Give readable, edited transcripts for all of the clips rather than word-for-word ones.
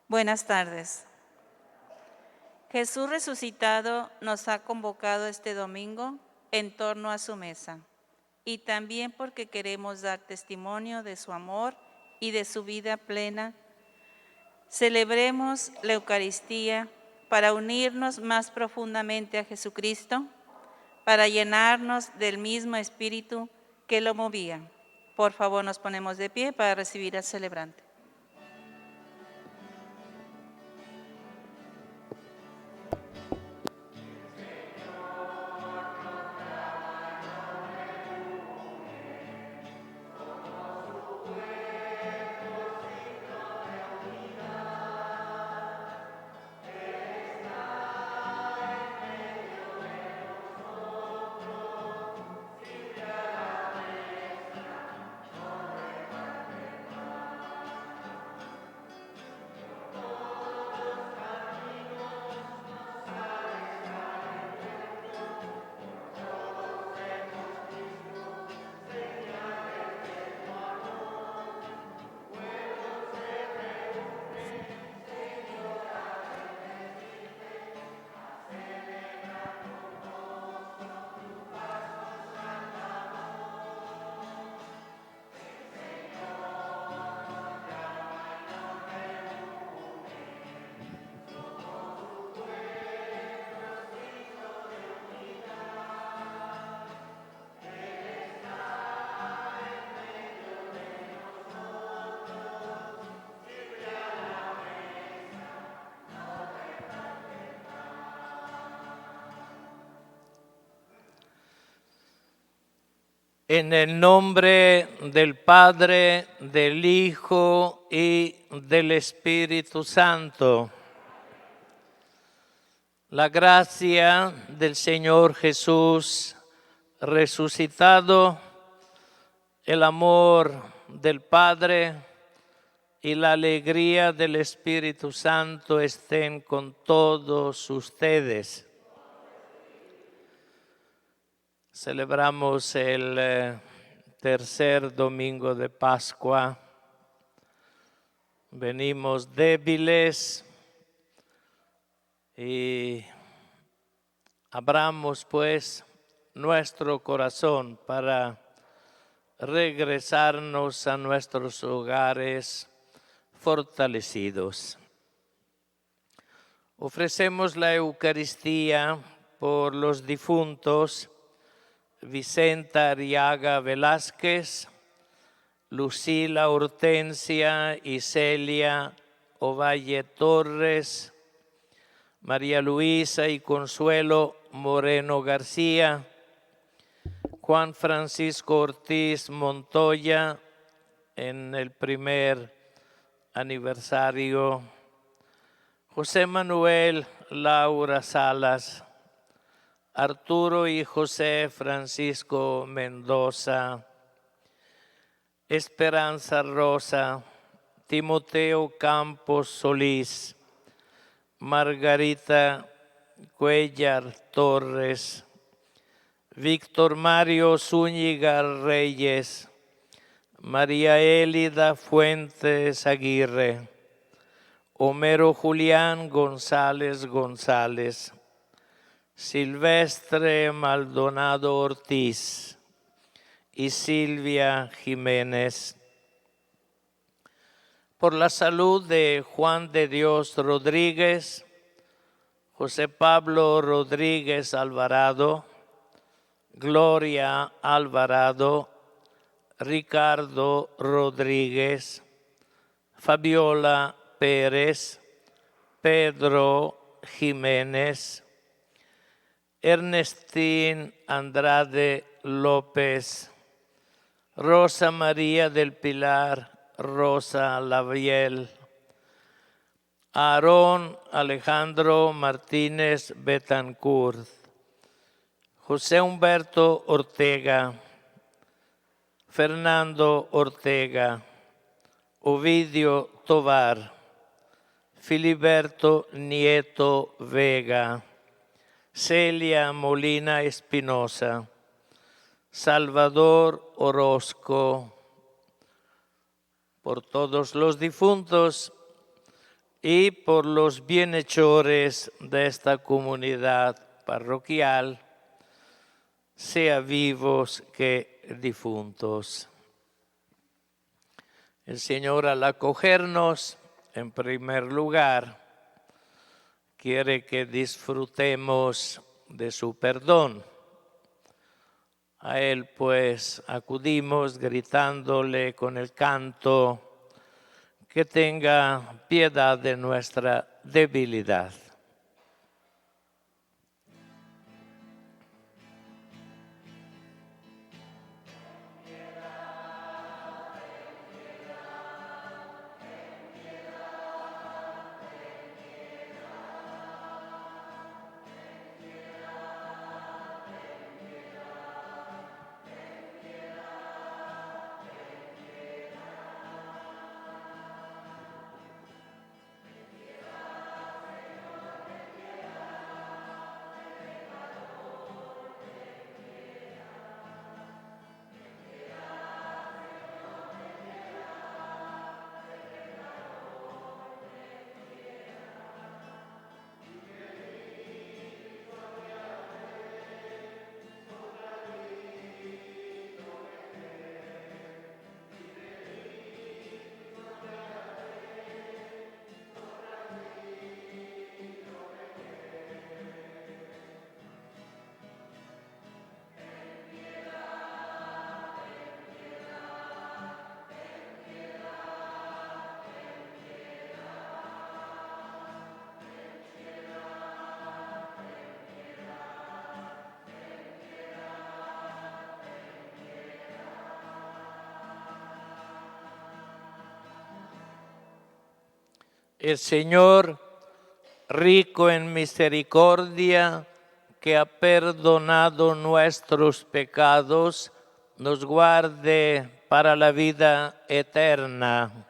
Buenas tardes. Jesús resucitado nos ha convocado este domingo en torno a su mesa y también porque queremos dar testimonio de su amor y de su vida plena. Celebremos la Eucaristía para unirnos más profundamente a Jesucristo, para llenarnos del mismo espíritu que lo movía. Por favor, nos ponemos de pie para recibir al celebrante. En el nombre del Padre, del Hijo y del Espíritu Santo. La gracia del Señor Jesús resucitado, el amor del Padre y la alegría del Espíritu Santo estén con todos ustedes. Celebramos el tercer domingo de Pascua. Venimos débiles y abramos pues nuestro corazón para regresarnos a nuestros hogares fortalecidos. Ofrecemos la Eucaristía por los difuntos Vicenta Arriaga Velázquez, Lucila Hortensia y Celia Ovalle Torres, María Luisa y Consuelo Moreno García, Juan Francisco Ortiz Montoya en el primer aniversario, José Manuel Laura Salas, Arturo y José Francisco Mendoza, Esperanza Rosa, Timoteo Campos Solís, Margarita Cuellar Torres, Víctor Mario Zúñiga Reyes, María Élida Fuentes Aguirre, Homero Julián González González, Silvestre Maldonado Ortiz y Silvia Jiménez. Por la salud de Juan de Dios Rodríguez, José Pablo Rodríguez Alvarado, Gloria Alvarado, Ricardo Rodríguez, Fabiola Pérez, Pedro Jiménez, Ernestín Andrade López, Rosa María del Pilar Rosa Laviel, Aarón Alejandro Martínez Betancourt, José Humberto Ortega, Fernando Ortega, Ovidio Tovar, Filiberto Nieto Vega, Celia Molina Espinosa, Salvador Orozco. Por todos los difuntos y por los bienhechores de esta comunidad parroquial, sea vivos que difuntos. El Señor, al acogernos, en primer lugar, quiere que disfrutemos de su perdón. A Él pues acudimos gritándole con el canto que tenga piedad de nuestra debilidad. El Señor, rico en misericordia, que ha perdonado nuestros pecados, nos guarde para la vida eterna.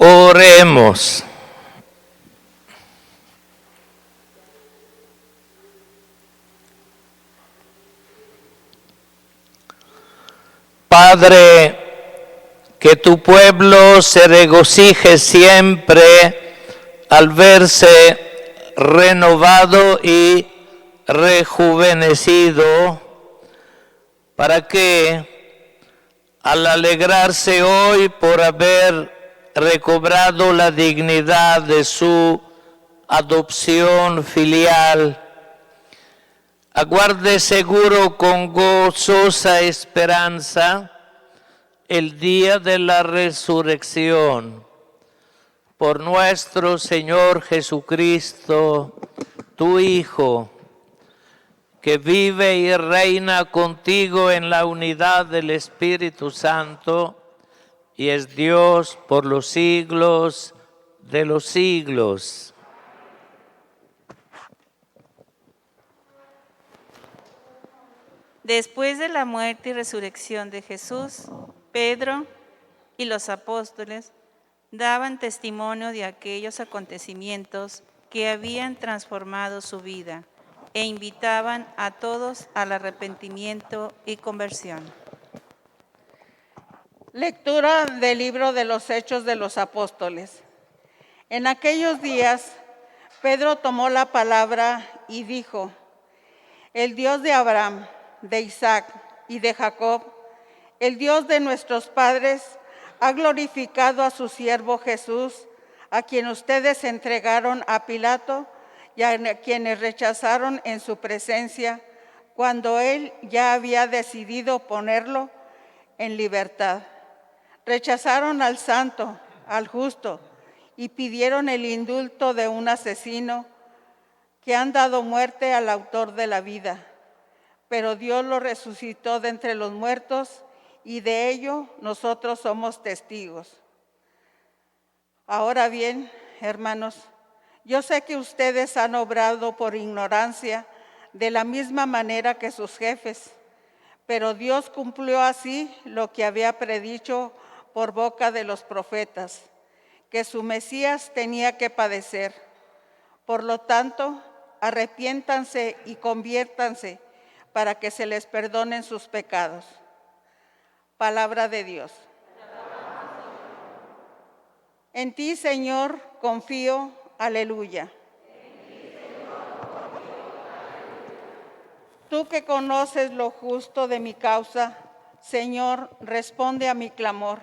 Oremos. Padre, que tu pueblo se regocije siempre al verse renovado y rejuvenecido, para que al alegrarse hoy por haber recobrado la dignidad de su adopción filial, aguarde seguro con gozosa esperanza el día de la resurrección. Por nuestro Señor Jesucristo, tu Hijo, que vive y reina contigo en la unidad del Espíritu Santo, y es Dios por los siglos de los siglos. Después de la muerte y resurrección de Jesús, Pedro y los apóstoles daban testimonio de aquellos acontecimientos que habían transformado su vida e invitaban a todos al arrepentimiento y conversión. Lectura del libro de los Hechos de los Apóstoles. En aquellos días, Pedro tomó la palabra y dijo: el Dios de Abraham, de Isaac y de Jacob, el Dios de nuestros padres, ha glorificado a su siervo Jesús, a quien ustedes entregaron a Pilato y a quienes rechazaron en su presencia, cuando él ya había decidido ponerlo en libertad. Rechazaron al santo, al justo, y pidieron el indulto de un asesino que han dado muerte al autor de la vida. Pero Dios lo resucitó de entre los muertos, y de ello nosotros somos testigos. Ahora bien, hermanos, yo sé que ustedes han obrado por ignorancia de la misma manera que sus jefes, pero Dios cumplió así lo que había predicho por boca de los profetas, que su Mesías tenía que padecer. Por lo tanto, arrepiéntanse y conviértanse para que se les perdonen sus pecados. Palabra de Dios. En ti, Señor, confío. Aleluya. Tú que conoces lo justo de mi causa, Señor, responde a mi clamor.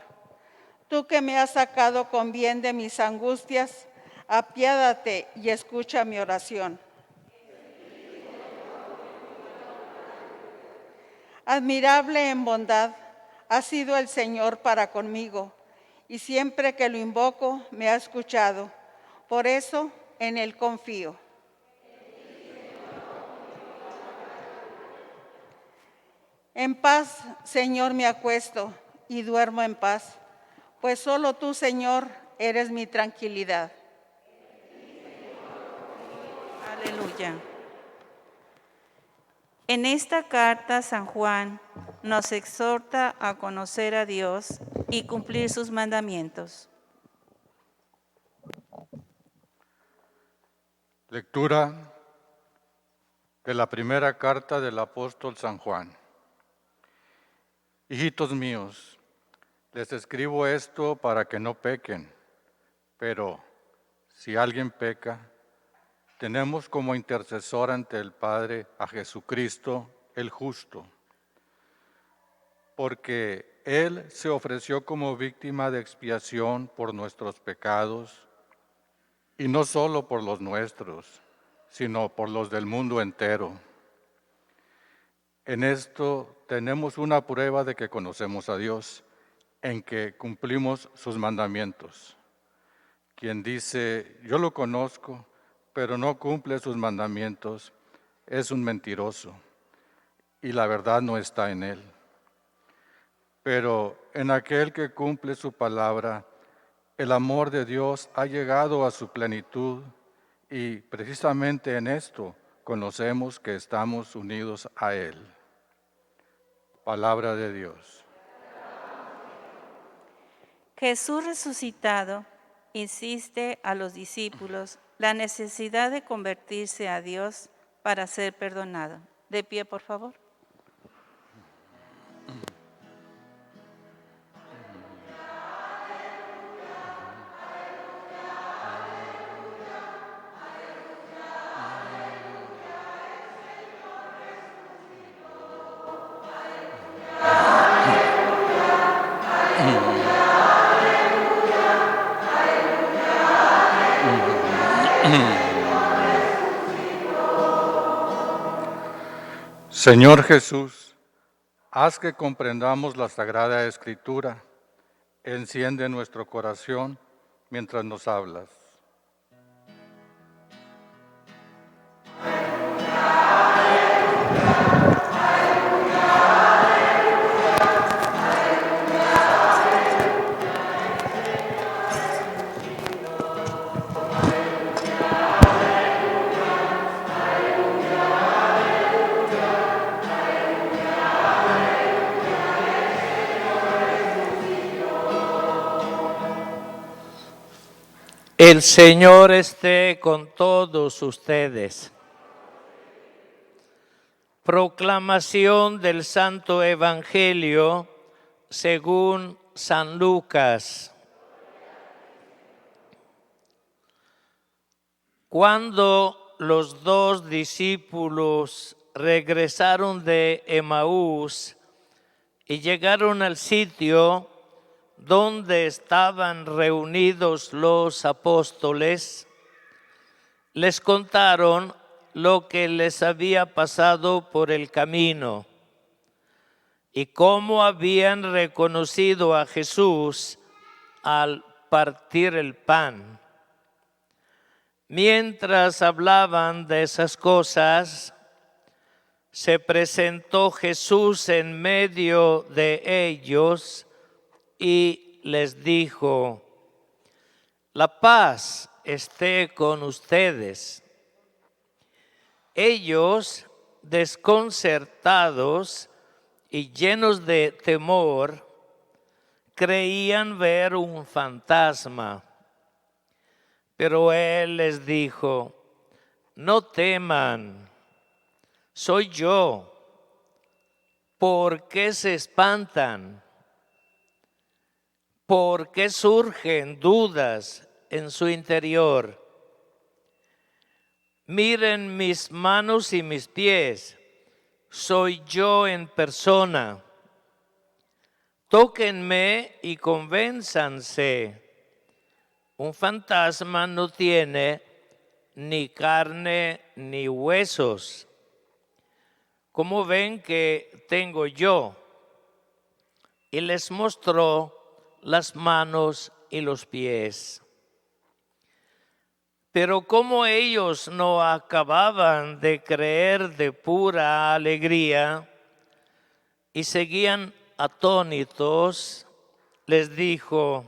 Tú que me has sacado con bien de mis angustias, apiádate y escucha mi oración. Admirable en bondad ha sido el Señor para conmigo, y siempre que lo invoco me ha escuchado. Por eso en Él confío. En paz, Señor, me acuesto y duermo en paz, pues solo tú, Señor, eres mi tranquilidad. Aleluya. En esta carta, San Juan nos exhorta a conocer a Dios y cumplir sus mandamientos. Lectura de la primera carta del apóstol San Juan. Hijitos míos, les escribo esto para que no pequen, pero si alguien peca, tenemos como intercesor ante el Padre a Jesucristo el justo, porque Él se ofreció como víctima de expiación por nuestros pecados, y no solo por los nuestros, sino por los del mundo entero. En esto tenemos una prueba de que conocemos a Dios, en que cumplimos sus mandamientos. Quien dice, yo lo conozco, pero no cumple sus mandamientos, es un mentiroso, y la verdad no está en él. Pero en aquel que cumple su palabra, el amor de Dios ha llegado a su plenitud, y precisamente en esto conocemos que estamos unidos a Él. Palabra de Dios. Jesús resucitado insiste a los discípulos la necesidad de convertirse a Dios para ser perdonado. De pie, por favor. Señor Jesús, haz que comprendamos la Sagrada Escritura. Enciende nuestro corazón mientras nos hablas. El Señor esté con todos ustedes. Proclamación del Santo Evangelio según San Lucas. Cuando los dos discípulos regresaron de Emaús y llegaron al sitio donde estaban reunidos los apóstoles, les contaron lo que les había pasado por el camino y cómo habían reconocido a Jesús al partir el pan. Mientras hablaban de esas cosas, se presentó Jesús en medio de ellos y les dijo: la paz esté con ustedes. Ellos, desconcertados y llenos de temor, creían ver un fantasma. Pero él les dijo: no teman, soy yo. ¿Por qué se espantan? ¿Por qué surgen dudas en su interior? Miren mis manos y mis pies, soy yo en persona. Tóquenme y convénzanse. Un fantasma no tiene ni carne ni huesos, como ven que tengo yo. Y les mostró las manos y los pies. Pero como ellos no acababan de creer de pura alegría y seguían atónitos, les dijo: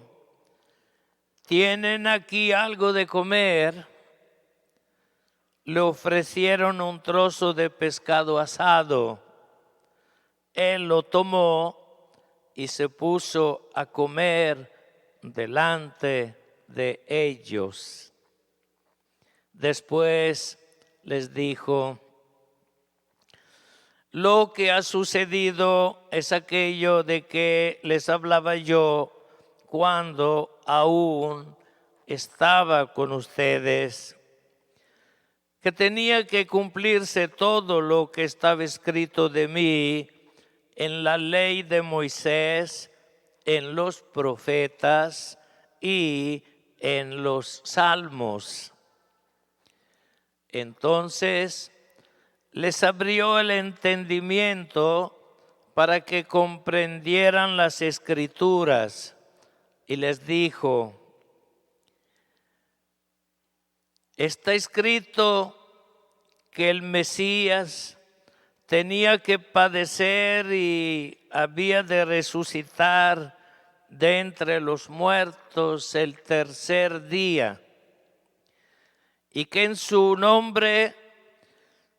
¿tienen aquí algo de comer? Le ofrecieron un trozo de pescado asado. Él lo tomó y se puso a comer delante de ellos. Después les dijo: lo que ha sucedido es aquello de que les hablaba yo cuando aún estaba con ustedes, que tenía que cumplirse todo lo que estaba escrito de mí en la ley de Moisés, en los profetas y en los salmos. Entonces les abrió el entendimiento para que comprendieran las Escrituras y les dijo: está escrito que el Mesías tenía que padecer y había de resucitar de entre los muertos el tercer día, y que en su nombre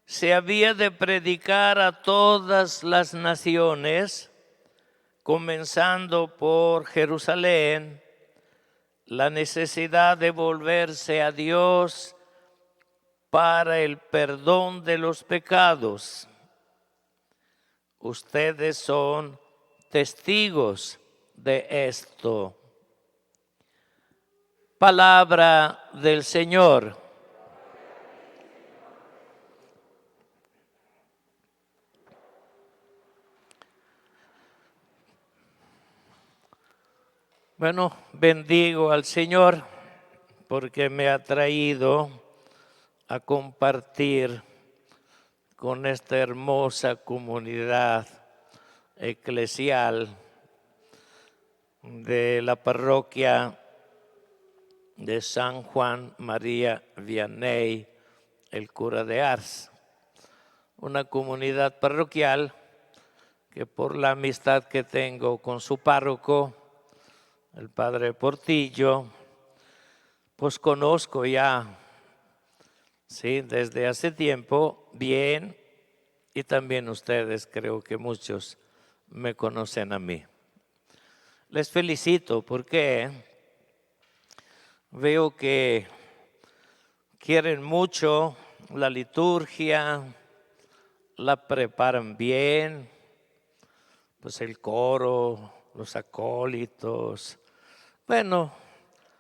se había de predicar a todas las naciones, comenzando por Jerusalén, la necesidad de volverse a Dios para el perdón de los pecados. Ustedes son testigos de esto. Palabra del Señor. Bueno, bendigo al Señor porque me ha traído a compartir con esta hermosa comunidad eclesial de la parroquia de San Juan María Vianney, el cura de Ars. Una comunidad parroquial que por la amistad que tengo con su párroco, el padre Portillo, pues conozco ya, sí, desde hace tiempo bien, y también ustedes, creo que muchos me conocen a mí. Les felicito porque veo que quieren mucho la liturgia, la preparan bien, pues el coro, los acólitos, bueno,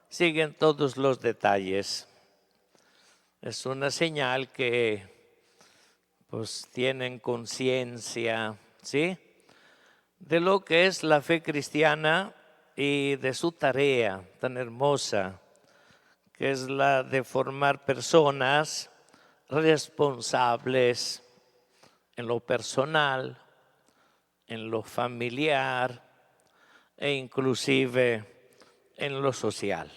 siguen todos los detalles. Es una señal que pues tienen conciencia, ¿sí?, de lo que es la fe cristiana y de su tarea tan hermosa, que es la de formar personas responsables en lo personal, en lo familiar e inclusive en lo social.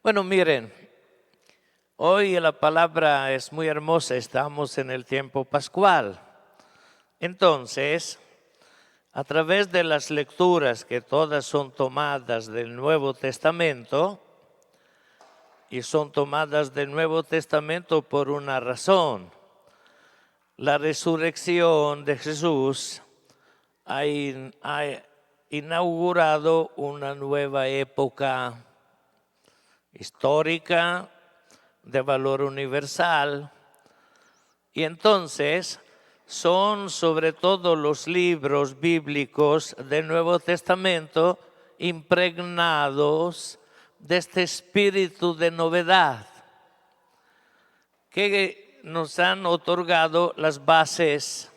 Bueno, miren, hoy la palabra es muy hermosa, estamos en el tiempo pascual. Entonces, a través de las lecturas que todas son tomadas del Nuevo Testamento, y son tomadas del Nuevo Testamento por una razón. La resurrección de Jesús ha inaugurado una nueva época histórica de valor universal, y entonces son sobre todo los libros bíblicos del Nuevo Testamento impregnados de este espíritu de novedad que nos han otorgado las bases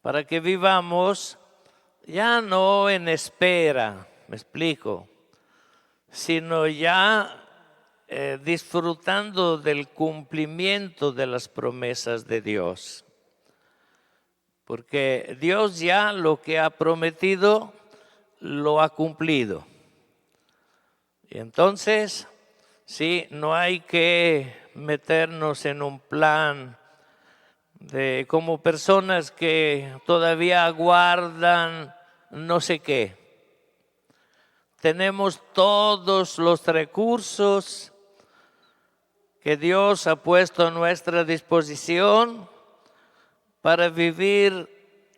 para que vivamos ya no en espera, me explico, sino ya disfrutando del cumplimiento de las promesas de Dios. Porque Dios ya lo que ha prometido lo ha cumplido. Y entonces, sí, no hay que meternos en un plan de como personas que todavía aguardan no sé qué. Tenemos todos los recursos que Dios ha puesto a nuestra disposición para vivir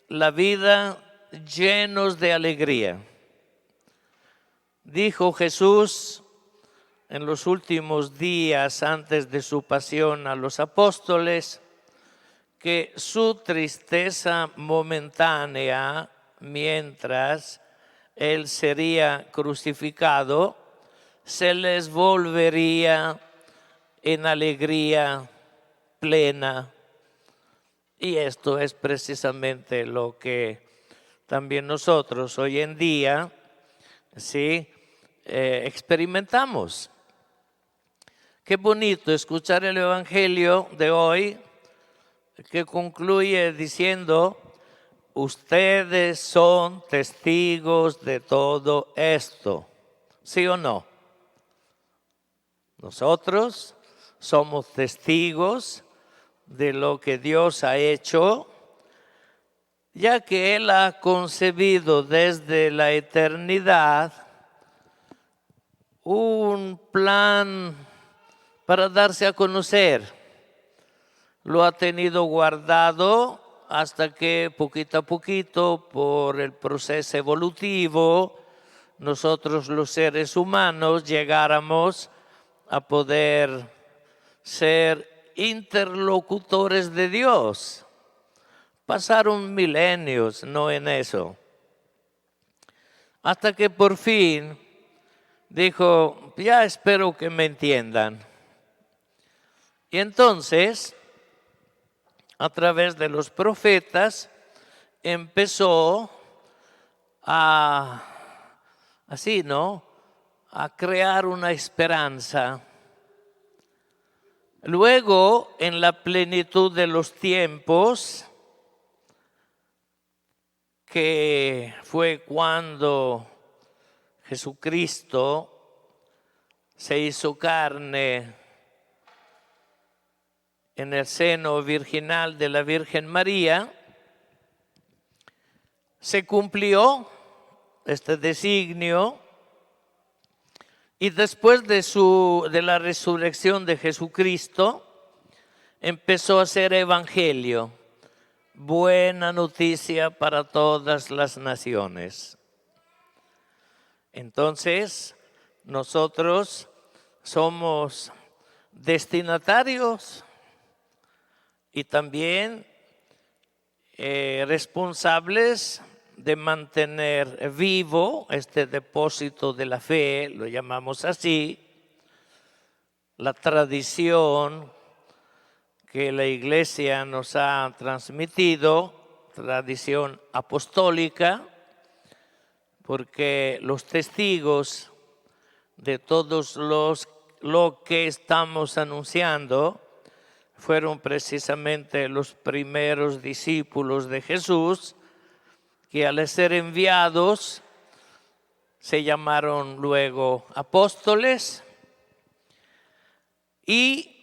la vida llenos de alegría. Dijo Jesús en los últimos días antes de su pasión a los apóstoles que su tristeza momentánea mientras Él sería crucificado se les volvería en alegría plena. Y esto es precisamente lo que también nosotros hoy en día, ¿sí?, experimentamos. Qué bonito escuchar el Evangelio de hoy que concluye diciendo: ustedes son testigos de todo esto. ¿Sí o no? Nosotros somos testigos de lo que Dios ha hecho, ya que Él ha concebido desde la eternidad un plan para darse a conocer. Lo ha tenido guardado hasta que poquito a poquito, por el proceso evolutivo, nosotros los seres humanos llegáramos a poder ser interlocutores de Dios. Pasaron milenios, no en eso. Hasta que por fin dijo: ya espero que me entiendan. Y entonces, a través de los profetas, empezó a crear una esperanza. Luego, en la plenitud de los tiempos, que fue cuando Jesucristo se hizo carne en el seno virginal de la Virgen María, se cumplió este designio y después de la resurrección de Jesucristo empezó a ser evangelio, buena noticia para todas las naciones. Entonces, nosotros somos destinatarios y también responsables de mantener vivo este depósito de la fe, lo llamamos así, la tradición que la Iglesia nos ha transmitido, tradición apostólica, porque los testigos de todos lo que estamos anunciando fueron precisamente los primeros discípulos de Jesús, que al ser enviados se llamaron luego apóstoles y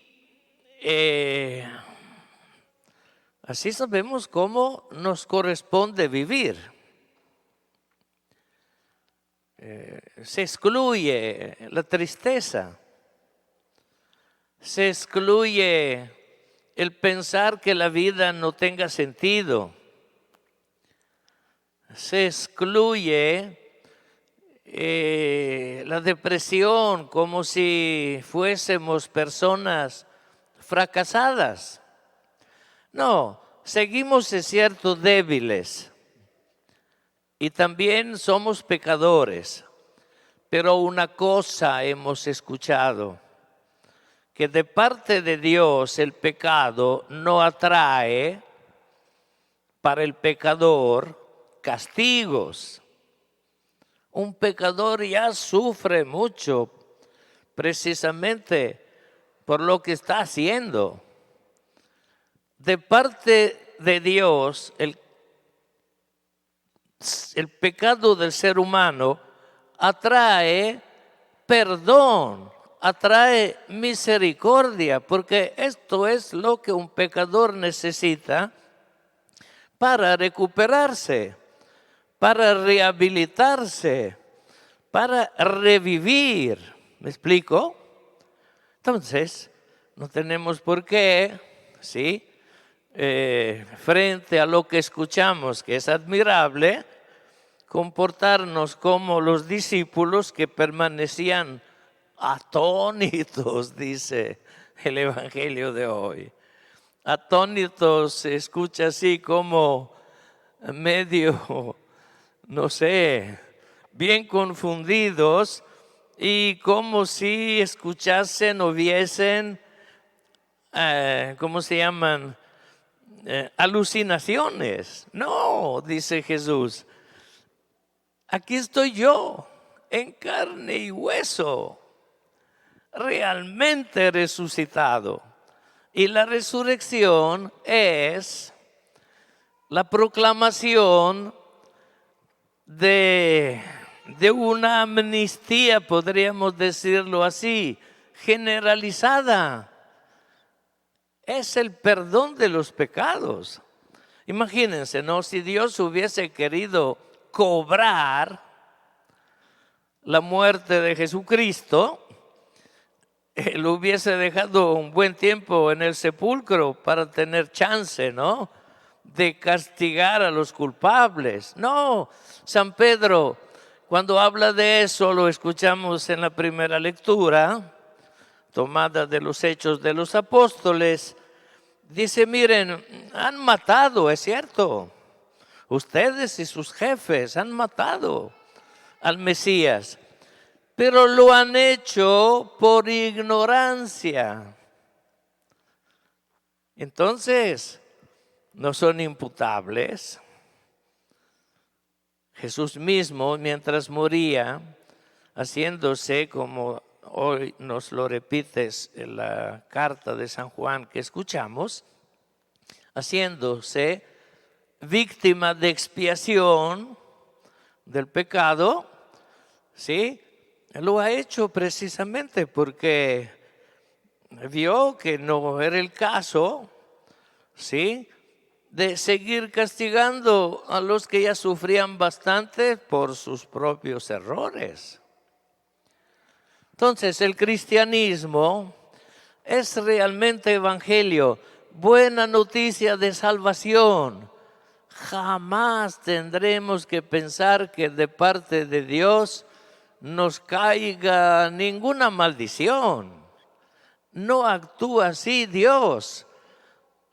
así sabemos cómo nos corresponde vivir. Se excluye la tristeza, se excluye el pensar que la vida no tenga sentido, se excluye la depresión como si fuésemos personas fracasadas. No, seguimos, es cierto, débiles y también somos pecadores, pero una cosa hemos escuchado, que de parte de Dios el pecado no atrae para el pecador castigos. Un pecador ya sufre mucho precisamente por lo que está haciendo. De parte de Dios, el pecado del ser humano atrae perdón, atrae misericordia, porque esto es lo que un pecador necesita para recuperarse, para rehabilitarse, para revivir. ¿Me explico? Entonces, no tenemos por qué, ¿sí? Frente a lo que escuchamos, que es admirable, comportarnos como los discípulos que permanecían atónitos, dice el Evangelio de hoy. Atónitos se escucha así como medio, no sé, bien confundidos y como si escuchasen o viesen, ¿cómo se llaman? Alucinaciones. No, dice Jesús, aquí estoy yo, en carne y hueso, realmente resucitado. Y la resurrección es la proclamación de una amnistía, podríamos decirlo así, generalizada. Es el perdón de los pecados. Imagínense, ¿no? Si Dios hubiese querido cobrar la muerte de Jesucristo, Él hubiese dejado un buen tiempo en el sepulcro para tener chance, ¿no?, de castigar a los culpables. No, San Pedro, cuando habla de eso, lo escuchamos en la primera lectura, tomada de los Hechos de los Apóstoles, dice, miren, han matado, es cierto, ustedes y sus jefes han matado al Mesías, pero lo han hecho por ignorancia. Entonces, no son imputables. Jesús mismo, mientras moría, haciéndose como hoy nos lo repites en la carta de San Juan que escuchamos, haciéndose víctima de expiación del pecado, ¿sí? Lo ha hecho precisamente porque vio que no era el caso, ¿sí?, de seguir castigando a los que ya sufrían bastante por sus propios errores. Entonces, el cristianismo es realmente evangelio, buena noticia de salvación. Jamás tendremos que pensar que de parte de Dios nos caiga ninguna maldición. No actúa así Dios,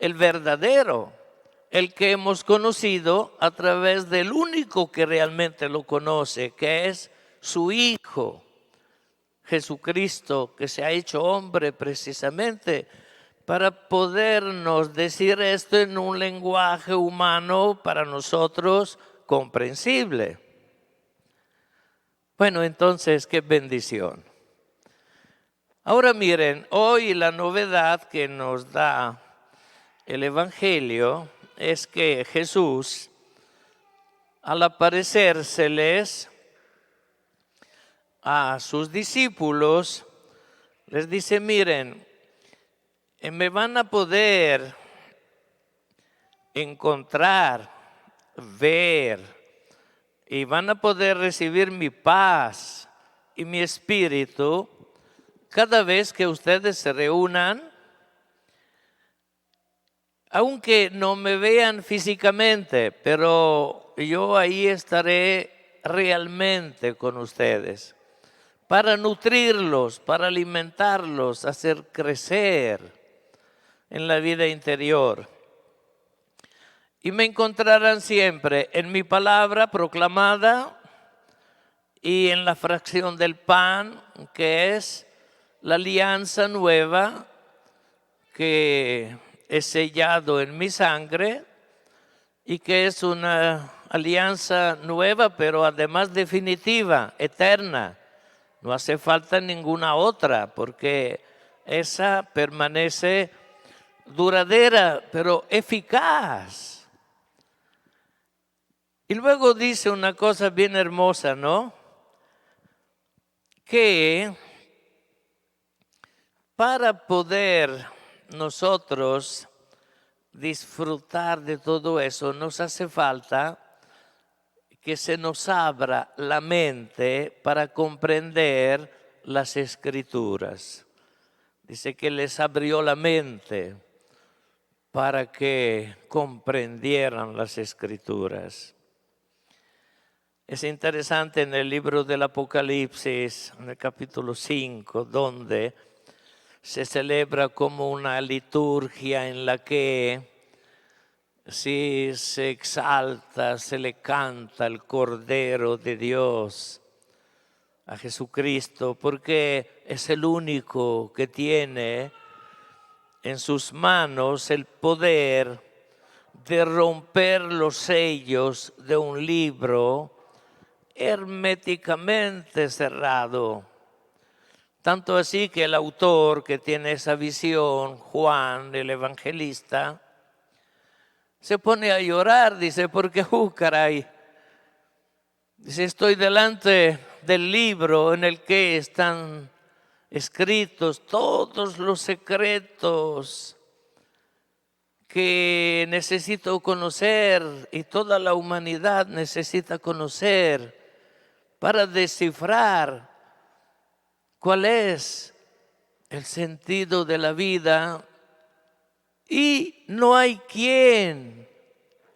el verdadero, el que hemos conocido a través del único que realmente lo conoce, que es su Hijo, Jesucristo, que se ha hecho hombre precisamente para podernos decir esto en un lenguaje humano para nosotros comprensible. Bueno, entonces, qué bendición. Ahora miren, hoy la novedad que nos da el Evangelio es que Jesús, al aparecérseles a sus discípulos, les dice, miren, me van a poder encontrar, ver, y van a poder recibir mi paz y mi espíritu cada vez que ustedes se reúnan, aunque no me vean físicamente, pero yo ahí estaré realmente con ustedes, para nutrirlos, para alimentarlos, hacer crecer en la vida interior. Y me encontrarán siempre en mi palabra proclamada y en la fracción del pan, que es la alianza nueva que es sellado en mi sangre y que es una alianza nueva, pero además definitiva, eterna. No hace falta ninguna otra, porque esa permanece duradera, pero eficaz. Y luego dice una cosa bien hermosa, ¿no? Que para poder nosotros disfrutar de todo eso, nos hace falta que se nos abra la mente para comprender las Escrituras. Dice que les abrió la mente para que comprendieran las Escrituras. Es interesante en el libro del Apocalipsis, en el capítulo 5, donde se celebra como una liturgia en la que sí se exalta, se le canta al Cordero de Dios, a Jesucristo, porque es el único que tiene en sus manos el poder de romper los sellos de un libro herméticamente cerrado. Tanto así que el autor que tiene esa visión, Juan, el evangelista, se pone a llorar, dice, porque, caray, dice, estoy delante del libro en el que están escritos todos los secretos que necesito conocer y toda la humanidad necesita conocer para descifrar cuál es el sentido de la vida, y no hay quien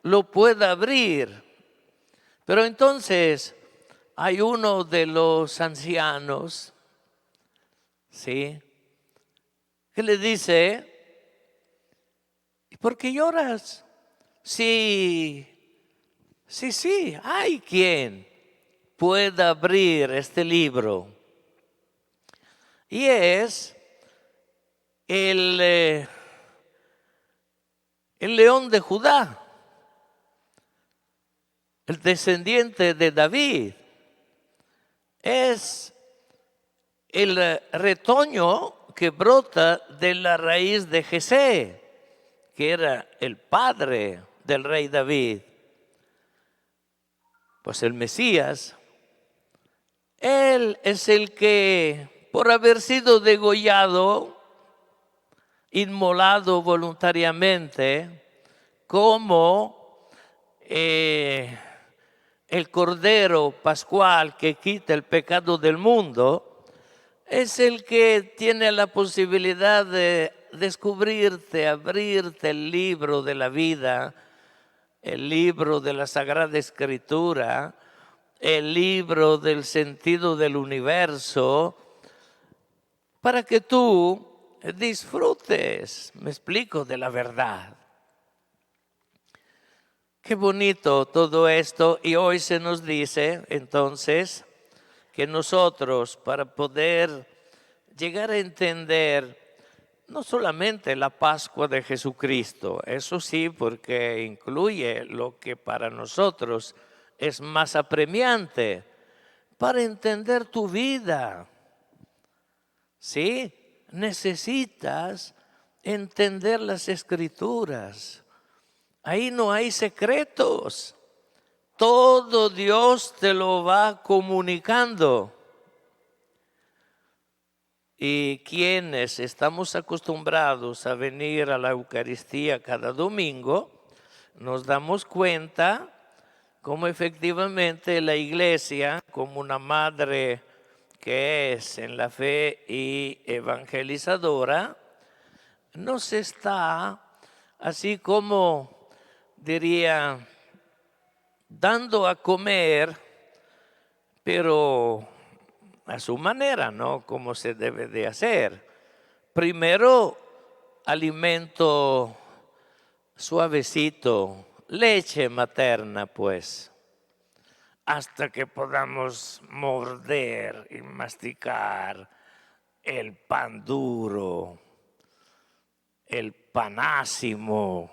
lo pueda abrir. Pero entonces hay uno de los ancianos, ¿sí?, que le dice, ¿y por qué lloras? Sí, hay quien pueda abrir este libro. Y es el león de Judá, el descendiente de David. Es el retoño que brota de la raíz de Jesé, que era el padre del rey David. Pues el Mesías, él es el que, por haber sido degollado, inmolado voluntariamente, como el Cordero Pascual que quita el pecado del mundo, es el que tiene la posibilidad de descubrirte, abrirte el libro de la vida, el libro de la Sagrada Escritura, el libro del sentido del universo, para que tú disfrutes, me explico, de la verdad. Qué bonito todo esto, y hoy se nos dice entonces que nosotros, para poder llegar a entender no solamente la Pascua de Jesucristo, eso sí, porque incluye lo que para nosotros es más apremiante, para entender tu vida, ¿sí? Necesitas entender las Escrituras. Ahí no hay secretos. Todo Dios te lo va comunicando. Y quienes estamos acostumbrados a venir a la Eucaristía cada domingo, nos damos cuenta cómo efectivamente la Iglesia, como una madre que es en la fe y evangelizadora, nos está, así como diría, dando a comer, pero a su manera, ¿no? Como se debe de hacer. Primero, alimento suavecito, leche materna, pues, hasta que podamos morder y masticar el pan duro, el panásimo,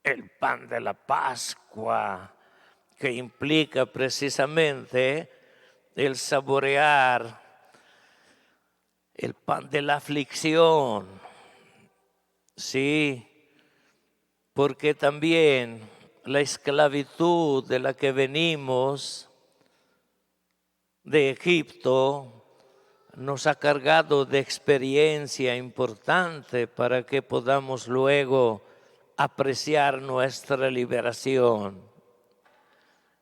el pan de la Pascua, que implica precisamente el saborear el pan de la aflicción, sí, porque también la esclavitud de la que venimos de Egipto nos ha cargado de experiencia importante para que podamos luego apreciar nuestra liberación.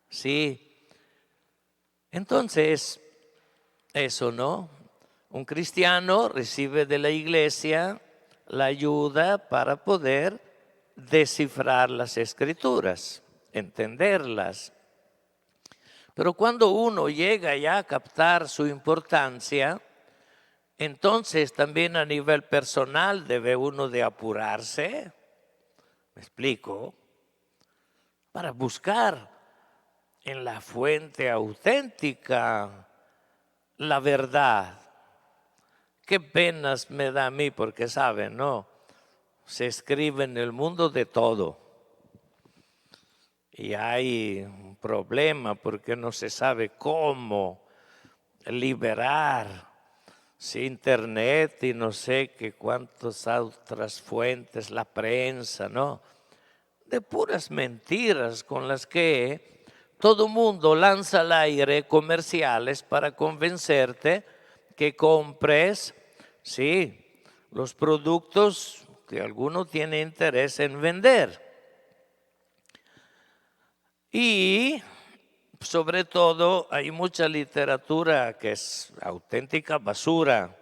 Sí. Entonces, eso, ¿no? Un cristiano recibe de la iglesia la ayuda para poder descifrar las Escrituras, entenderlas. Pero cuando uno llega ya a captar su importancia, entonces también a nivel personal debe uno de apurarse, ¿me explico? Para buscar en la fuente auténtica la verdad. Qué penas me da a mí, porque saben, ¿no? Se escribe en el mundo de todo. Y hay un problema porque no se sabe cómo liberar internet y no sé qué cuántas otras fuentes, la prensa, ¿no? De puras mentiras con las que todo mundo lanza al aire comerciales para convencerte que compres, sí, los productos que alguno tiene interés en vender. Y sobre todo hay mucha literatura que es auténtica basura,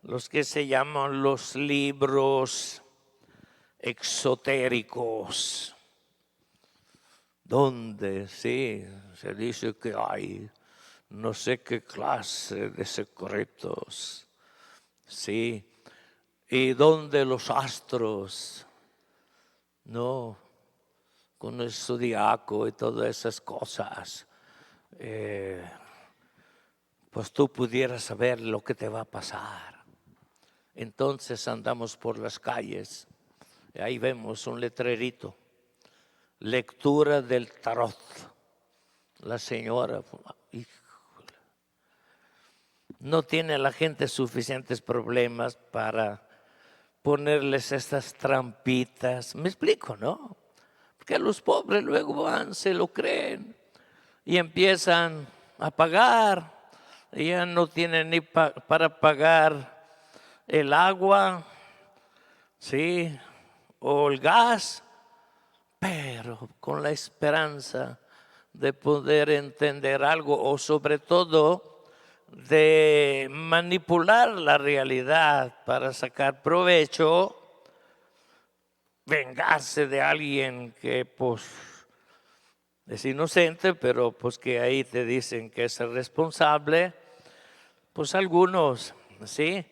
los que se llaman los libros exotéricos, donde sí se dice que hay no sé qué clase de secretos, sí, y donde los astros, no, con el zodiaco y todas esas cosas, pues tú pudieras saber lo que te va a pasar. Entonces andamos por las calles y ahí vemos un letrerito, lectura del tarot. La señora, híjole, no tiene la gente suficientes problemas para ponerles estas trampitas. ¿Me explico, no? Porque los pobres luego van, se lo creen y empiezan a pagar. Y ya no tienen ni para pagar el agua, ¿sí? O el gas, pero con la esperanza de poder entender algo o sobre todo de manipular la realidad para sacar provecho, vengarse de alguien que pues es inocente, pero pues que ahí te dicen que es el responsable, pues algunos, ¿sí?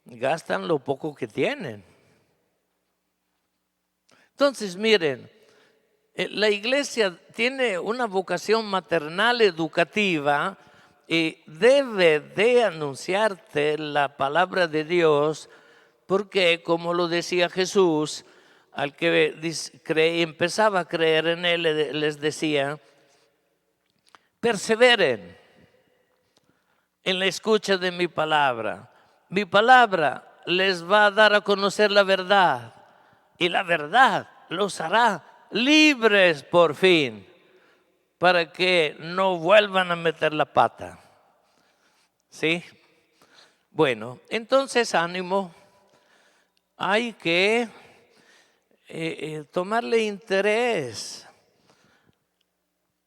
Gastan lo poco que tienen. Entonces, miren, la iglesia tiene una vocación maternal educativa y debe de anunciarte la palabra de Dios, porque como lo decía Jesús, al que empezaba a creer en él, les decía, perseveren en la escucha de mi palabra. Mi palabra les va a dar a conocer la verdad y la verdad los hará libres por fin, para que no vuelvan a meter la pata. ¿Sí? Bueno, entonces ánimo, hay que tomarle interés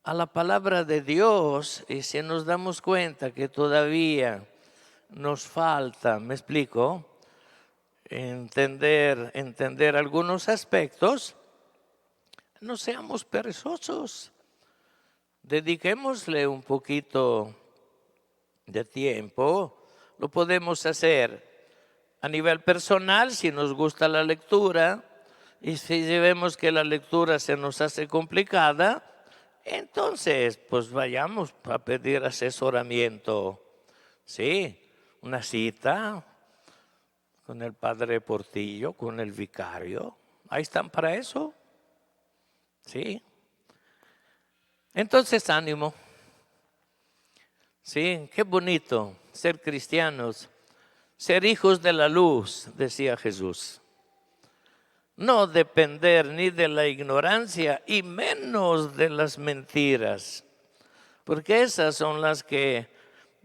a la palabra de Dios, y si nos damos cuenta que todavía nos falta, ¿me explico?, entender algunos aspectos, no seamos perezosos, dediquémosle un poquito de tiempo. Lo podemos hacer a nivel personal si nos gusta la lectura, y si vemos que la lectura se nos hace complicada, entonces pues vayamos a pedir asesoramiento, sí, una cita con el padre Portillo, con el vicario. Ahí están para eso. Sí. Entonces, ánimo. Sí, qué bonito ser cristianos, ser hijos de la luz, decía Jesús. No depender ni de la ignorancia y menos de las mentiras, porque esas son las que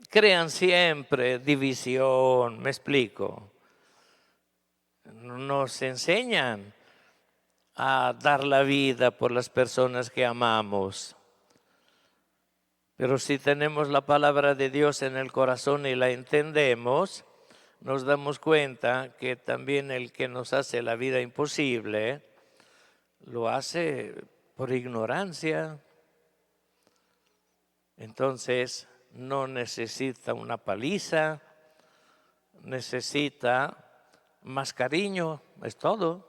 crean siempre división, me explico. Nos enseñan a dar la vida por las personas que amamos. Pero si tenemos la palabra de Dios en el corazón y la entendemos, nos damos cuenta que también el que nos hace la vida imposible lo hace por ignorancia. Entonces no necesita una paliza, necesita más cariño, es todo.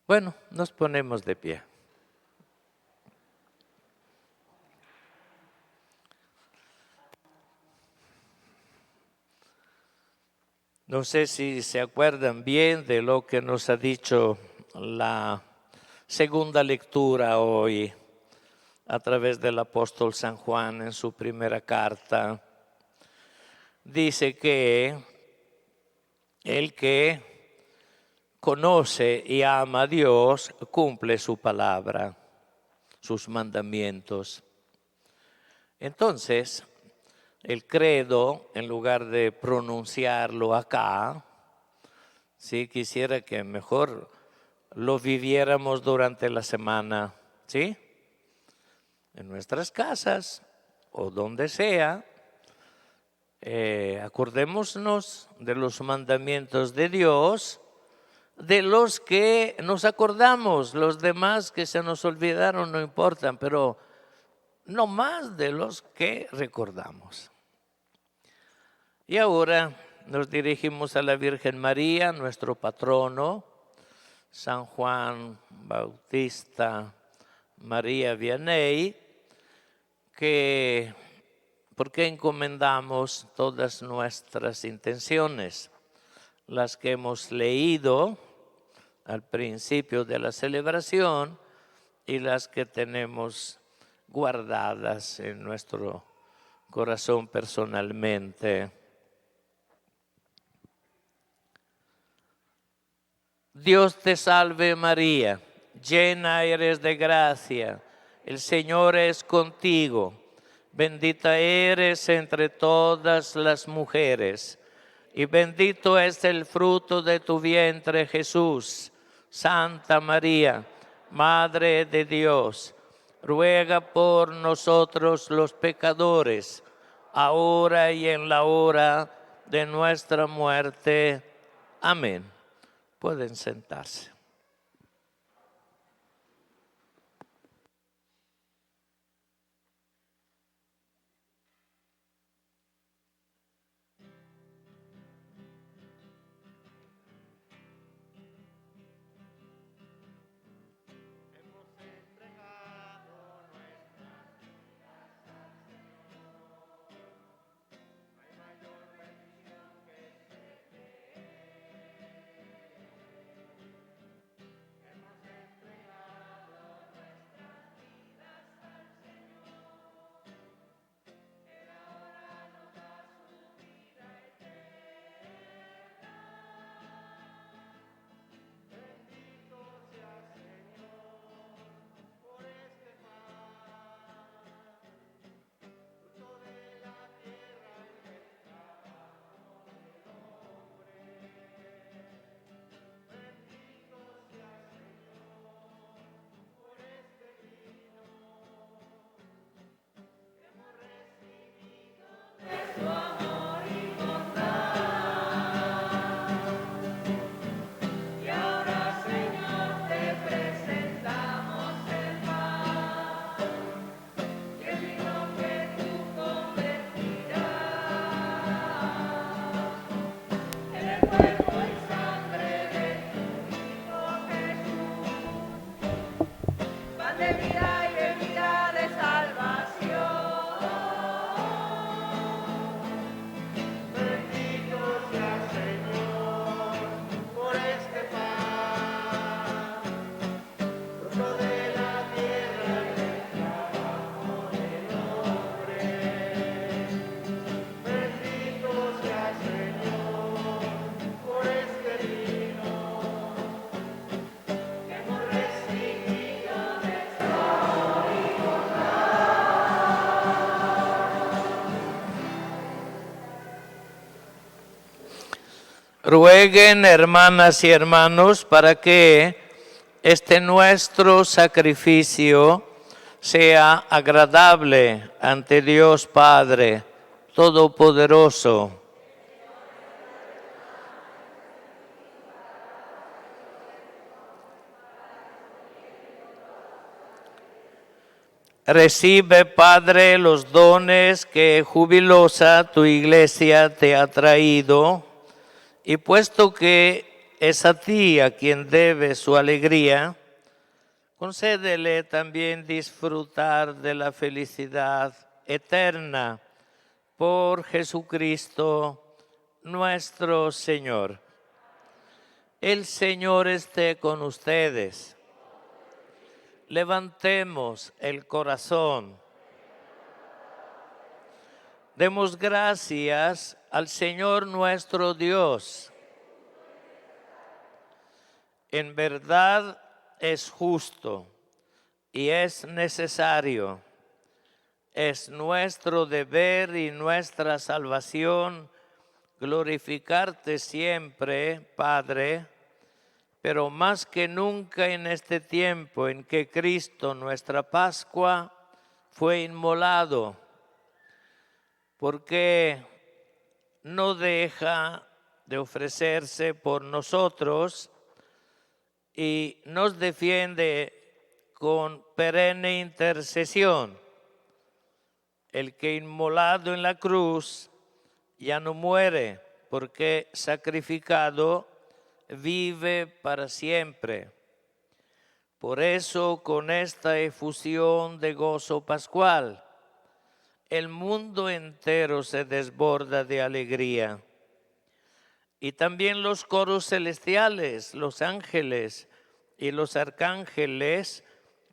Bueno, nos ponemos de pie. No sé si se acuerdan bien de lo que nos ha dicho la segunda lectura hoy a través del apóstol San Juan en su primera carta. Dice que el que conoce y ama a Dios cumple su palabra, sus mandamientos. Entonces, el credo, en lugar de pronunciarlo acá, sí, quisiera que mejor lo viviéramos durante la semana, ¿sí? En nuestras casas o donde sea, acordémonos de los mandamientos de Dios, de los que nos acordamos. Los demás que se nos olvidaron no importan, pero no más de los que recordamos. Y ahora nos dirigimos a la Virgen María, nuestro patrono, San Juan Bautista María Vianney, porque encomendamos todas nuestras intenciones, las que hemos leído al principio de la celebración y las que tenemos guardadas en nuestro corazón personalmente. Dios te salve María, llena eres de gracia, el Señor es contigo, bendita eres entre todas las mujeres, y bendito es el fruto de tu vientre Jesús. Santa María, Madre de Dios, ruega por nosotros los pecadores, ahora y en la hora de nuestra muerte. Amén. Pueden sentarse. Rueguen, hermanas y hermanos, para que este nuestro sacrificio sea agradable ante Dios Padre Todopoderoso. Recibe, Padre, los dones que jubilosa tu Iglesia te ha traído, y puesto que es a ti a quien debe su alegría, concédele también disfrutar de la felicidad eterna por Jesucristo nuestro Señor. El Señor esté con ustedes. Levantemos el corazón. Demos gracias al Señor nuestro Dios. En verdad es justo y es necesario. Es nuestro deber y nuestra salvación glorificarte siempre, Padre, pero más que nunca en este tiempo en que Cristo, nuestra Pascua, fue inmolado, porque no deja de ofrecerse por nosotros y nos defiende con perenne intercesión. El que inmolado en la cruz ya no muere, porque sacrificado vive para siempre. Por eso, con esta efusión de gozo pascual, el mundo entero se desborda de alegría. Y también los coros celestiales, los ángeles y los arcángeles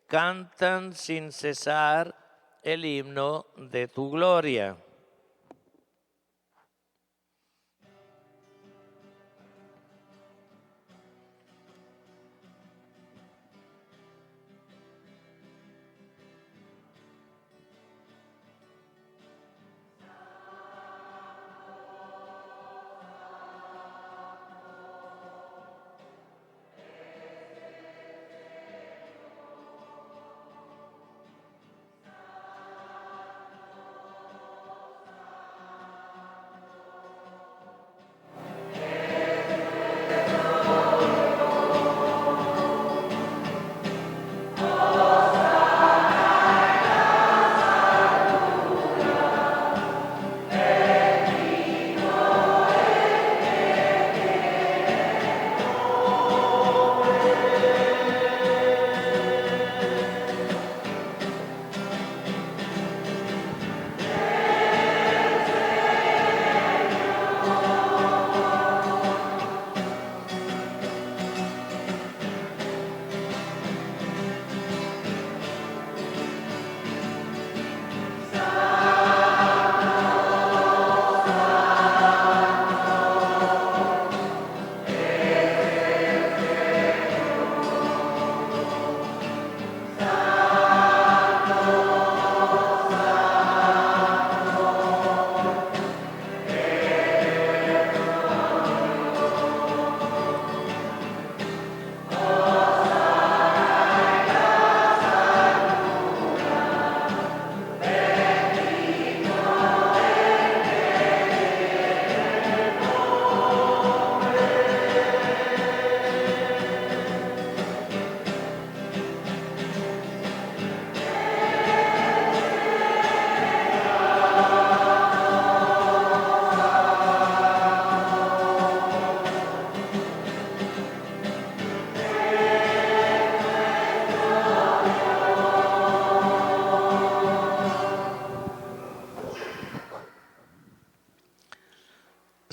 cantan sin cesar el himno de tu gloria.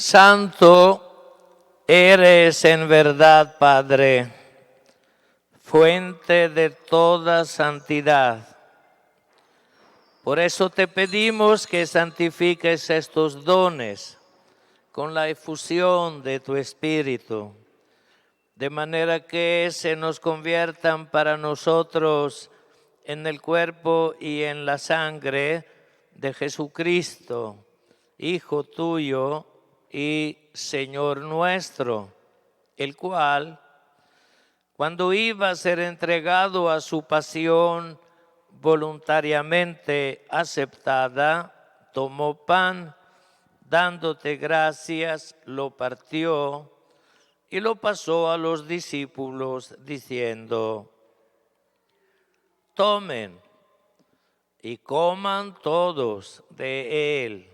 Santo eres en verdad, Padre, fuente de toda santidad. Por eso te pedimos que santifiques estos dones con la efusión de tu Espíritu, de manera que se nos conviertan para nosotros en el cuerpo y en la sangre de Jesucristo, Hijo tuyo y Señor nuestro, el cual, cuando iba a ser entregado a su pasión voluntariamente aceptada, tomó pan, dándote gracias, lo partió y lo pasó a los discípulos, diciendo: tomen y coman todos de él,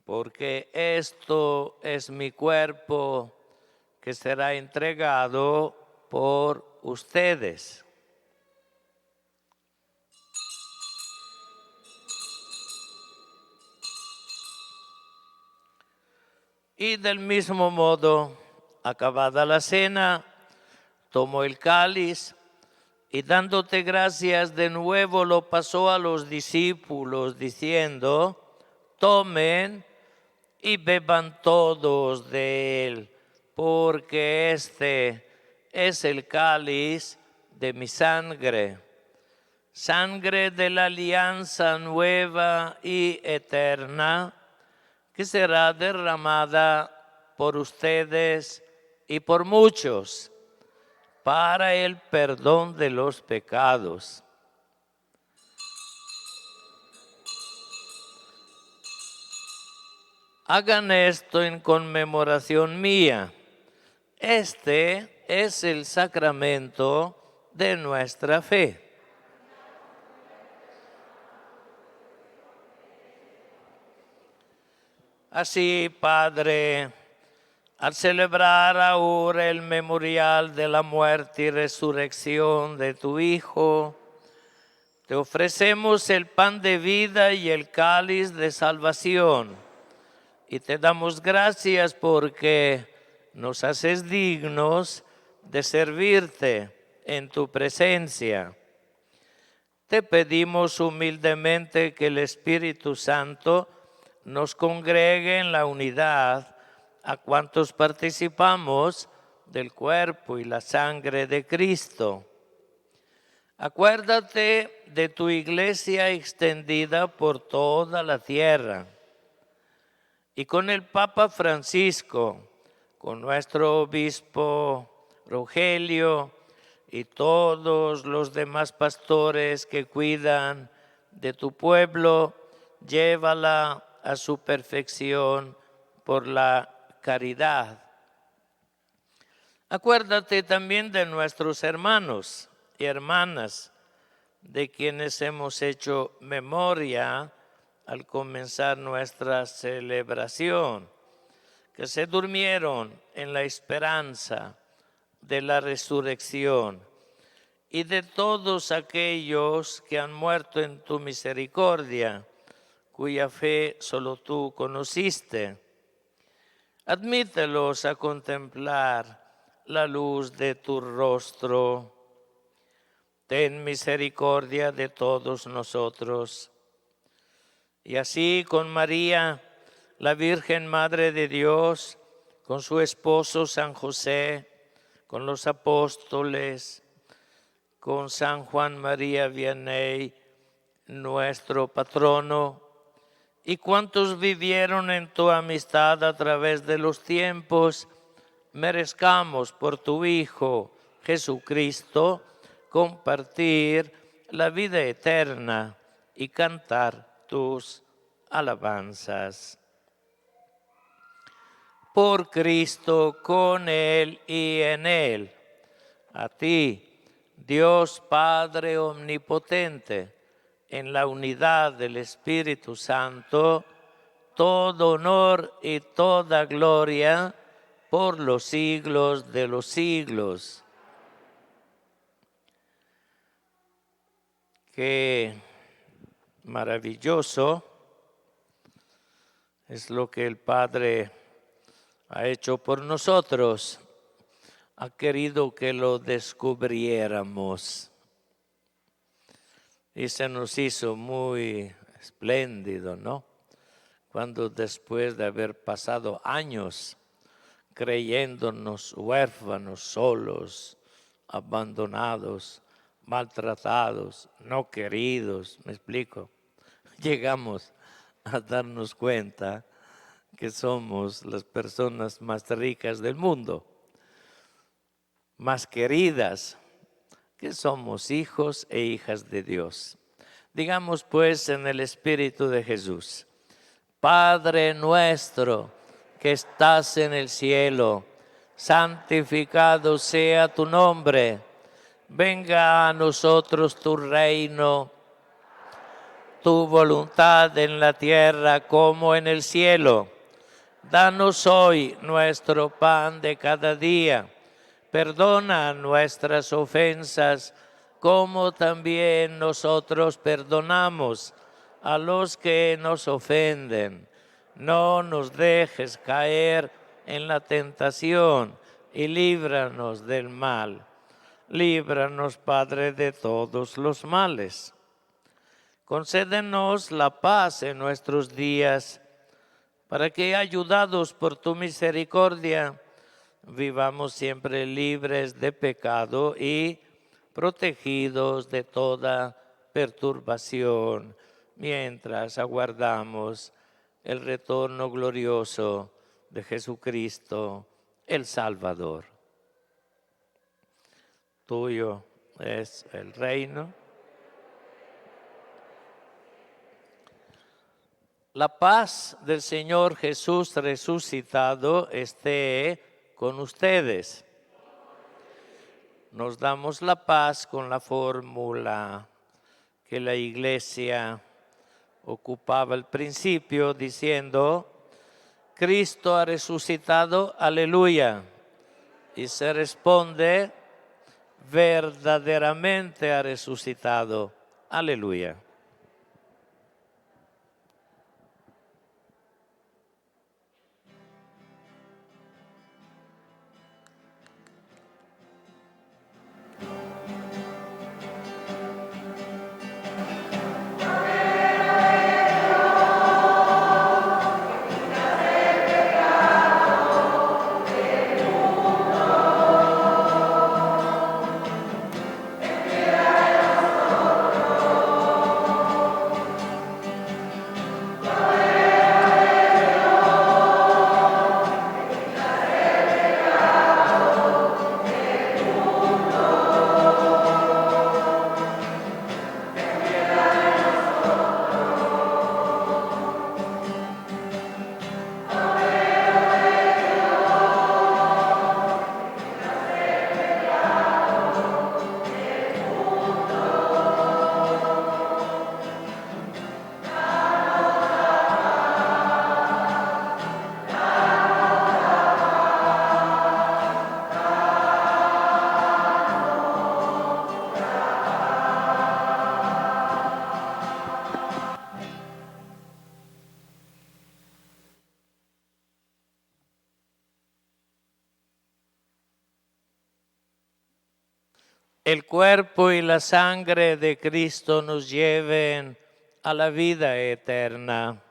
porque esto es mi cuerpo que será entregado por ustedes. Y del mismo modo, acabada la cena, tomó el cáliz y dándote gracias de nuevo lo pasó a los discípulos, diciendo: tomen y beban todos de él, porque este es el cáliz de mi sangre, sangre de la alianza nueva y eterna, que será derramada por ustedes y por muchos para el perdón de los pecados. Hagan esto en conmemoración mía. Este es el sacramento de nuestra fe. Así, Padre, al celebrar ahora el memorial de la muerte y resurrección de tu Hijo, te ofrecemos el pan de vida y el cáliz de salvación, y te damos gracias porque nos haces dignos de servirte en tu presencia. Te pedimos humildemente que el Espíritu Santo nos congregue en la unidad a cuantos participamos del cuerpo y la sangre de Cristo. Acuérdate de tu iglesia extendida por toda la tierra y con el Papa Francisco, con nuestro obispo Rogelio y todos los demás pastores que cuidan de tu pueblo, llévala a su perfección por la caridad. Acuérdate también de nuestros hermanos y hermanas, de quienes hemos hecho memoria al comenzar nuestra celebración, que se durmieron en la esperanza de la resurrección, y de todos aquellos que han muerto en tu misericordia, cuya fe solo tú conociste. Admítelos a contemplar la luz de tu rostro. Ten misericordia de todos nosotros. Y así con María, la Virgen Madre de Dios, con su esposo San José, con los apóstoles, con San Juan María Vianney, nuestro patrono, y cuantos vivieron en tu amistad a través de los tiempos, merezcamos por tu Hijo Jesucristo compartir la vida eterna y cantar tus alabanzas. Por Cristo, con Él y en Él, a ti, Dios Padre omnipotente, en la unidad del Espíritu Santo, todo honor y toda gloria por los siglos de los siglos. Qué maravilloso es lo que el Padre ha hecho por nosotros, ha querido que lo descubriéramos. Y se nos hizo muy espléndido, ¿no? Cuando después de haber pasado años creyéndonos huérfanos, solos, abandonados, maltratados, no queridos, ¿me explico? Llegamos a darnos cuenta que somos las personas más ricas del mundo, más queridas, que somos hijos e hijas de Dios. Digamos pues en el Espíritu de Jesús: Padre nuestro que estás en el cielo, santificado sea tu nombre. Venga a nosotros tu reino, tu voluntad en la tierra como en el cielo. Danos hoy nuestro pan de cada día. Perdona nuestras ofensas, como también nosotros perdonamos a los que nos ofenden. No nos dejes caer en la tentación y líbranos del mal. Líbranos, Padre, de todos los males. Concédenos la paz en nuestros días, para que, ayudados por tu misericordia, vivamos siempre libres de pecado y protegidos de toda perturbación, mientras aguardamos el retorno glorioso de Jesucristo, el Salvador. Tuyo es el reino. La paz del Señor Jesús resucitado esté con ustedes. Nos damos la paz con la fórmula que la Iglesia ocupaba al principio, diciendo: Cristo ha resucitado, aleluya. Y se responde: verdaderamente ha resucitado, aleluya. El cuerpo y la sangre de Cristo nos lleven a la vida eterna.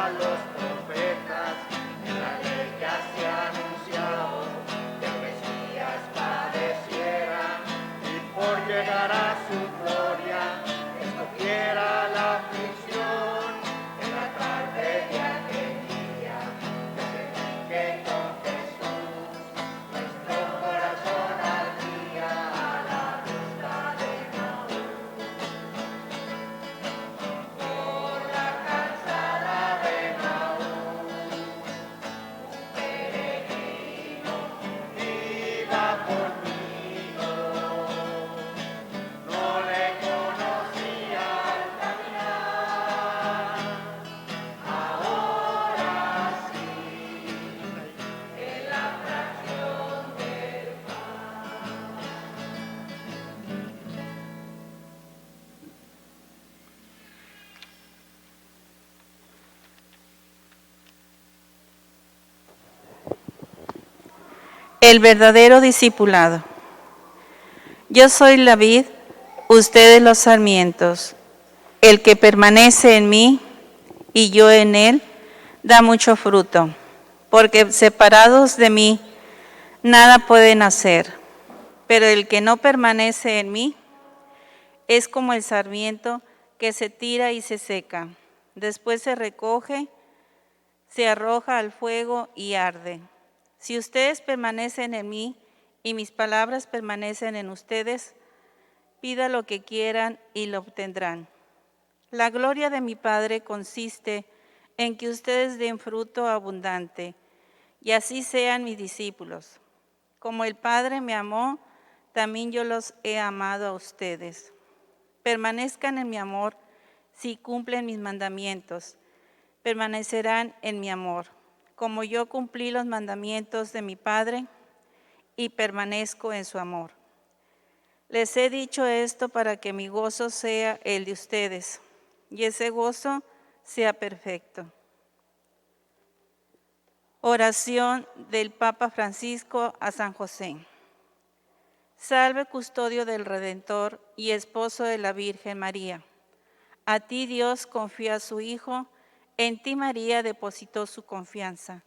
a los profetas, en la ley ya se ha anunciado que el Mesías padeciera y por llegar a su gloria escogiera la aflicción. En la tarde de aquel día que se pique con Jesús, nuestro corazón ardía a la vista de Maús. Por la calzada de Maús, un peregrino iba conmigo. No le conocía al caminar, ahora sí, en la fracción del El verdadero discipulado. Yo soy la vid, ustedes los sarmientos. El que permanece en mí y yo en él, da mucho fruto, porque separados de mí, nada pueden hacer. Pero el que no permanece en mí, es como el sarmiento que se tira y se seca. Después se recoge, se arroja al fuego y arde. Si ustedes permanecen en mí y mis palabras permanecen en ustedes, pida lo que quieran y lo obtendrán. La gloria de mi Padre consiste en que ustedes den fruto abundante y así sean mis discípulos. Como el Padre me amó, también yo los he amado a ustedes. Permanezcan en mi amor si cumplen mis mandamientos. Permanecerán en mi amor, como yo cumplí los mandamientos de mi Padre y permanezco en su amor. Les he dicho esto para que mi gozo sea el de ustedes y ese gozo sea perfecto. Oración del Papa Francisco a San José. Salve, custodio del Redentor y esposo de la Virgen María. A ti Dios confía a su Hijo, en ti María depositó su confianza.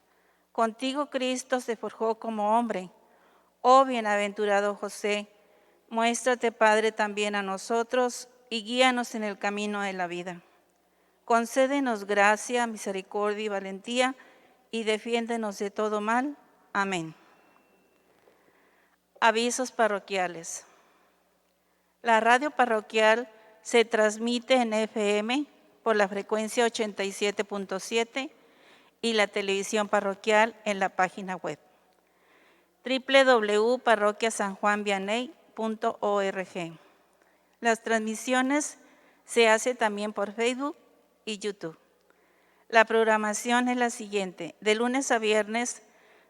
Contigo Cristo se forjó como hombre. Oh bienaventurado José, muéstrate Padre también a nosotros y guíanos en el camino de la vida. Concédenos gracia, misericordia y valentía y defiéndenos de todo mal. Amén. Avisos parroquiales. La radio parroquial se transmite en FM por la frecuencia 87.7 y la televisión parroquial en la página web www.parroquiasanjuanvianney.org. Las transmisiones se hacen también por Facebook y YouTube. La programación es la siguiente: de lunes a viernes,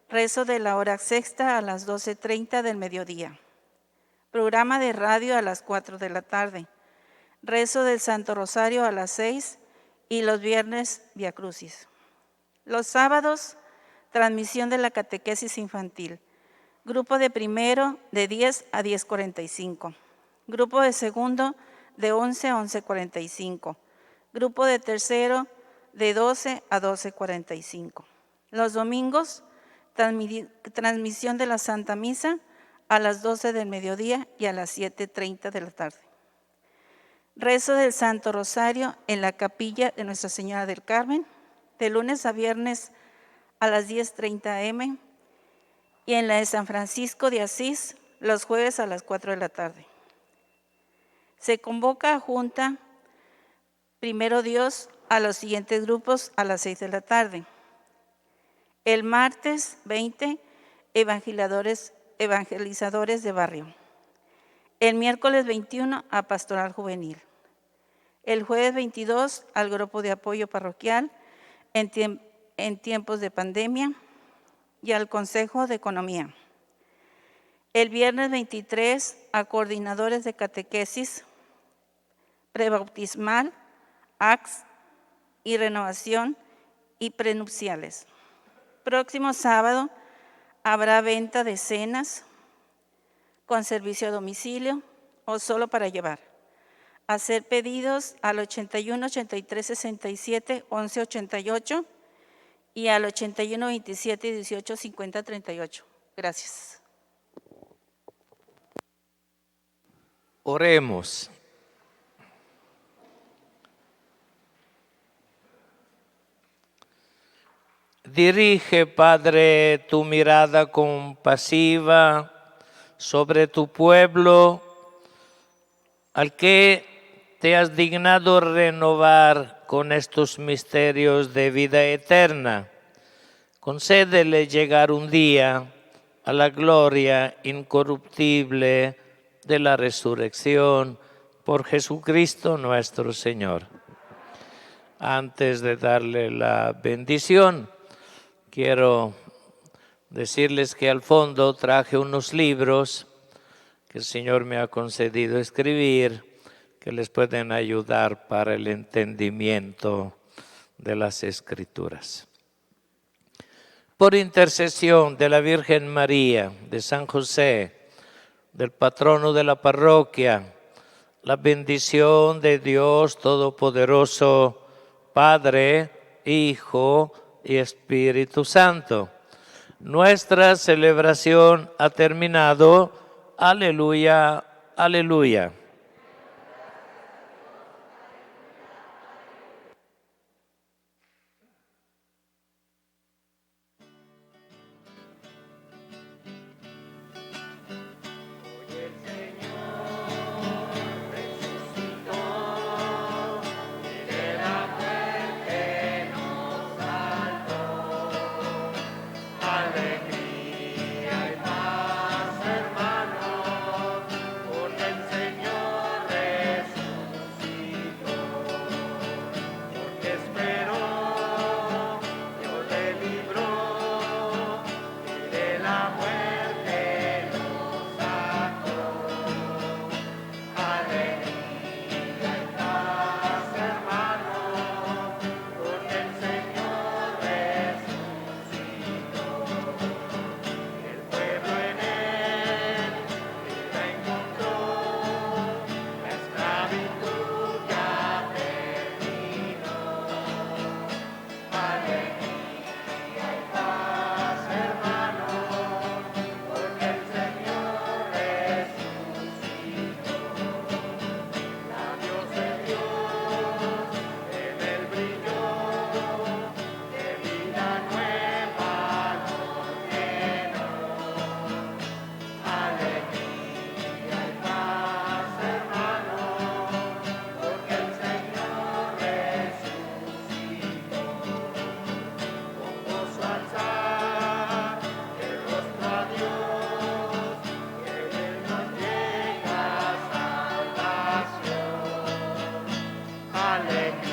rezo de la hora sexta a las 12:30 del mediodía. Programa de radio a las 4 de la tarde. Rezo del Santo Rosario a las 6 y los viernes Vía Crucis. Los sábados, transmisión de la catequesis infantil. Grupo de primero de 10 a 10:45. Grupo de segundo de 11 a 11:45. Grupo de tercero de 12 a 12:45. Los domingos, transmisión de la Santa Misa a las 12 del mediodía y a las 7:30 de la tarde. Rezo del Santo Rosario en la capilla de Nuestra Señora del Carmen, de lunes a viernes a las 10:30 am y en la de San Francisco de Asís los jueves a las 4 de la tarde. Se convoca a junta, primero Dios, a los siguientes grupos a las 6 de la tarde. El martes 20, evangelizadores de barrio. El miércoles 21, a pastoral juvenil. El jueves 22, al grupo de apoyo parroquial en tiempos de pandemia y al Consejo de Economía. El viernes 23, a coordinadores de catequesis, prebautismal, ACS y renovación y prenupciales. Próximo sábado habrá venta de cenas con servicio a domicilio o solo para llevar. Hacer pedidos al 81 83 67 11 88 y al 81 27 18 50 38. Gracias. Oremos. Dirige, Padre, tu mirada compasiva sobre tu pueblo, al que te has dignado renovar con estos misterios de vida eterna. Concédele llegar un día a la gloria incorruptible de la resurrección por Jesucristo nuestro Señor. Antes de darle la bendición, quiero decirles que al fondo traje unos libros que el Señor me ha concedido escribir, que les pueden ayudar para el entendimiento de las Escrituras. Por intercesión de la Virgen María, de San José, del patrono de la parroquia, la bendición de Dios Todopoderoso, Padre, Hijo y Espíritu Santo. Nuestra celebración ha terminado. Aleluya, aleluya. Alegría.